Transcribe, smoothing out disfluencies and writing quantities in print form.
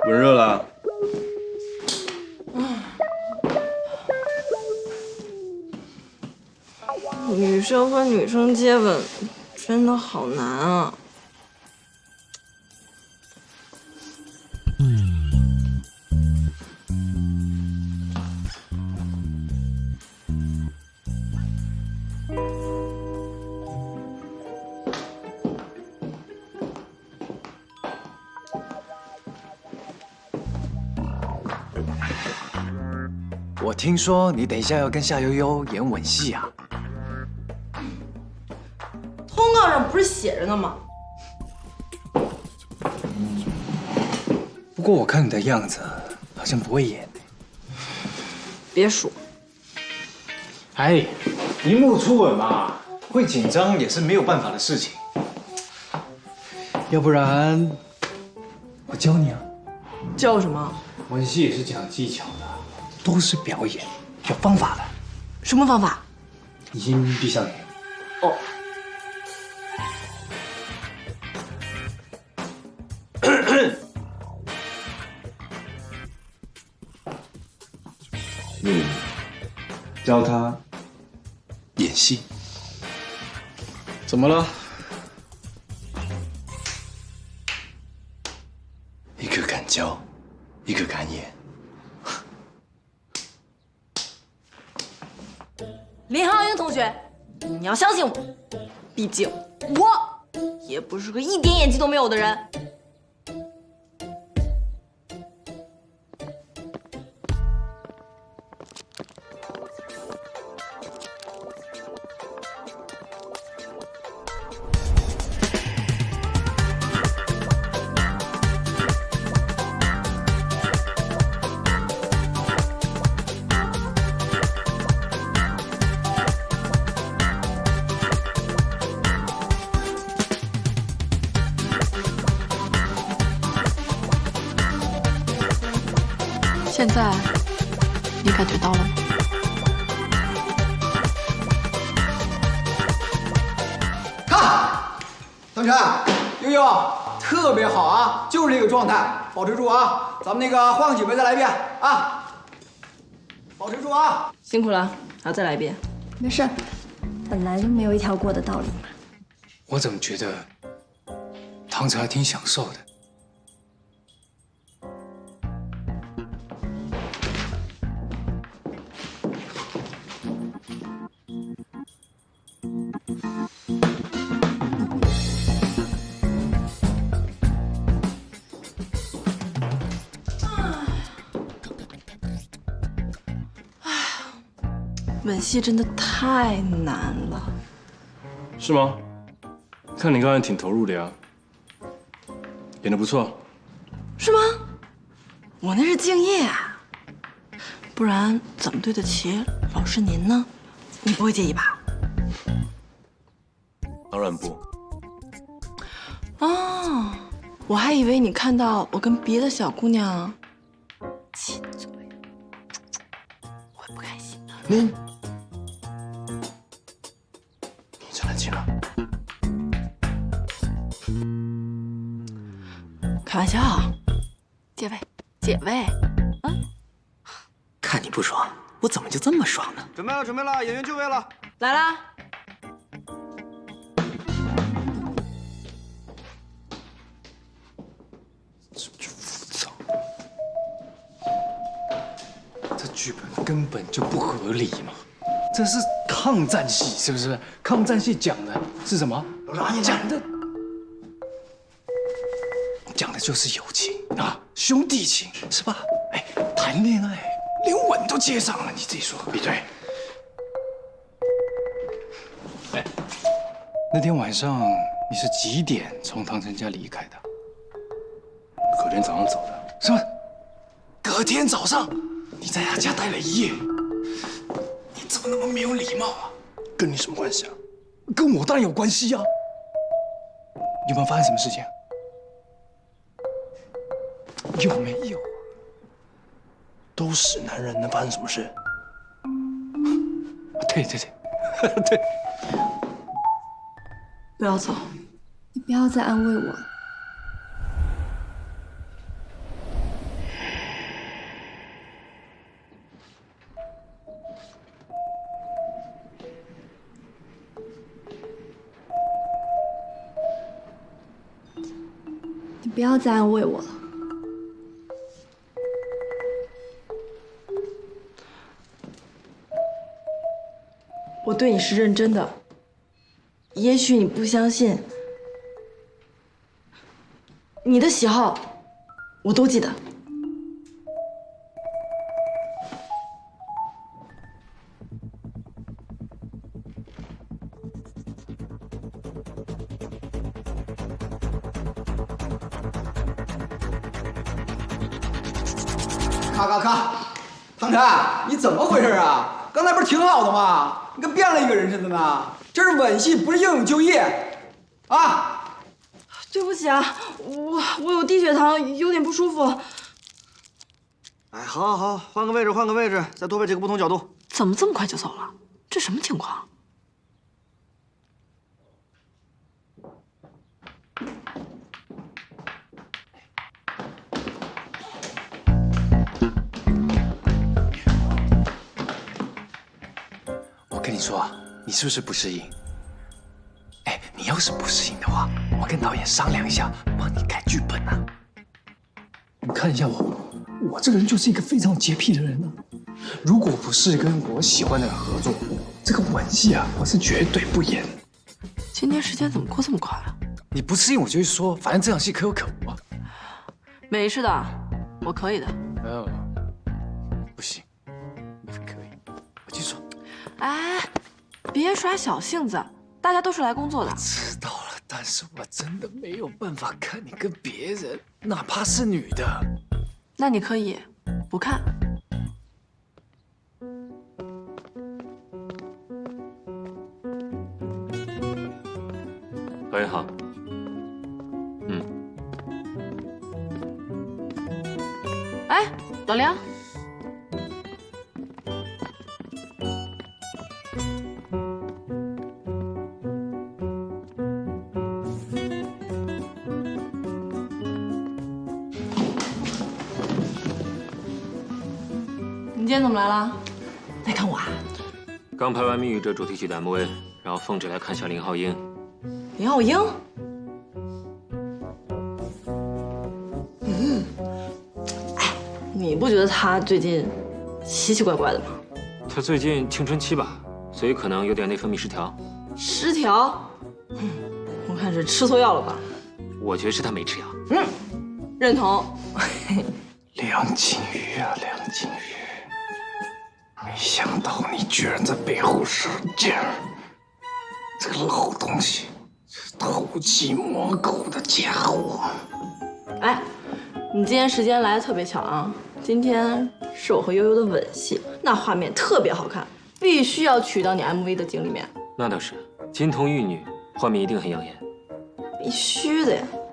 温热了。女生和女生接吻真的好难啊！我听说你等一下要跟夏悠悠演吻戏啊？通告上不是写着呢吗？不过我看你的样子，好像不会演。别说，哎，荧幕初吻嘛，会紧张也是没有办法的事情。要不然，我教你啊。叫什么？吻戏也是讲技巧的，都是表演，有方法的。什么方法？你先闭上眼。哦。你教他演戏，怎么了？一个敢教，一个敢演。林浩英同学，你要相信我，毕竟我也不是个一点演技都没有的人。现在你感觉到了吗？看，腾晨、悠悠，特别好啊，就是这个状态，保持住啊！咱们那个换个几杯再来一遍啊，保持住啊！辛苦了，还要再来一遍。没事，本来就没有一条过的道理嘛。我怎么觉得唐晨还挺享受的？吻戏真的太难了。是吗？看你刚才挺投入的呀，演得不错。是吗？我那是敬业啊，不然怎么对得起老师您呢？你不会介意吧？当然不。哦，我还以为你看到我跟别的小姑娘亲嘴，会不开心的。你真的亲了？开玩笑，借位，借位。看你不爽，我怎么就这么爽呢？准备了，准备了，演员就位了。来啦！这剧本根本就不合理嘛！这是抗战戏，是不是？抗战戏讲的是什么？讲的就是友情啊，兄弟情，是吧？哎，谈恋爱连吻都接上了，你自己说对不对？哎，那天晚上你是几点从唐晨家离开的？隔天早上走的。什么？隔天早上你在他家待了一夜？你怎么那么没有礼貌啊？跟你什么关系啊？跟我当然有关系啊！有没有发生什么事情？有没有？都是男人，能发生什么事？对对对，对，不要走。你不要再安慰我了。你不要再安慰我了。我对你是认真的，也许你不相信，你的喜好我都记得。咔！唐晨，你怎么回事啊？刚才不是挺好的吗？你跟变了一个人似的呢。这是吻戏，不是应有就业，啊！对不起啊，我有低血糖，有点不舒服。哎，好，换个位置，再多拍几个不同角度。怎么这么快就走了？这什么情况？我跟你说啊，你是不是不适应？哎，你要是不适应的话，我跟导演商量一下，帮你改剧本啊。你看一下我这个人就是一个非常洁癖的人啊。如果不是跟我喜欢的人合作，这个吻戏啊，我是绝对不演。今天时间怎么过这么快啊？你不适应我就说，反正这场戏可有可无啊。没事的，我可以的。不行，不可以，我去说。哎，别耍小性子，大家都是来工作的。知道了，但是我真的没有办法看你跟别人，哪怕是女的。那你可以不看。导演好。哎，老梁。你今天怎么来了？来看我啊？刚拍完《密语者》主题曲的 MV， 然后奉旨来看一下林浩英。林浩英？哎，你不觉得他最近奇奇怪怪的吗？他最近青春期吧，所以可能有点内分泌失调。失调？我看是吃错药了吧？我觉得是他没吃药。认同。梁静茹啊，梁静茹，没想到你居然在背后使劲儿！这个老东西，偷鸡摸狗的家伙！哎，你今天时间来的特别巧啊！今天是我和悠悠的吻戏，那画面特别好看，必须要取到你 MV 的景里面。那倒是，金童玉女，画面一定很养眼。必须的呀！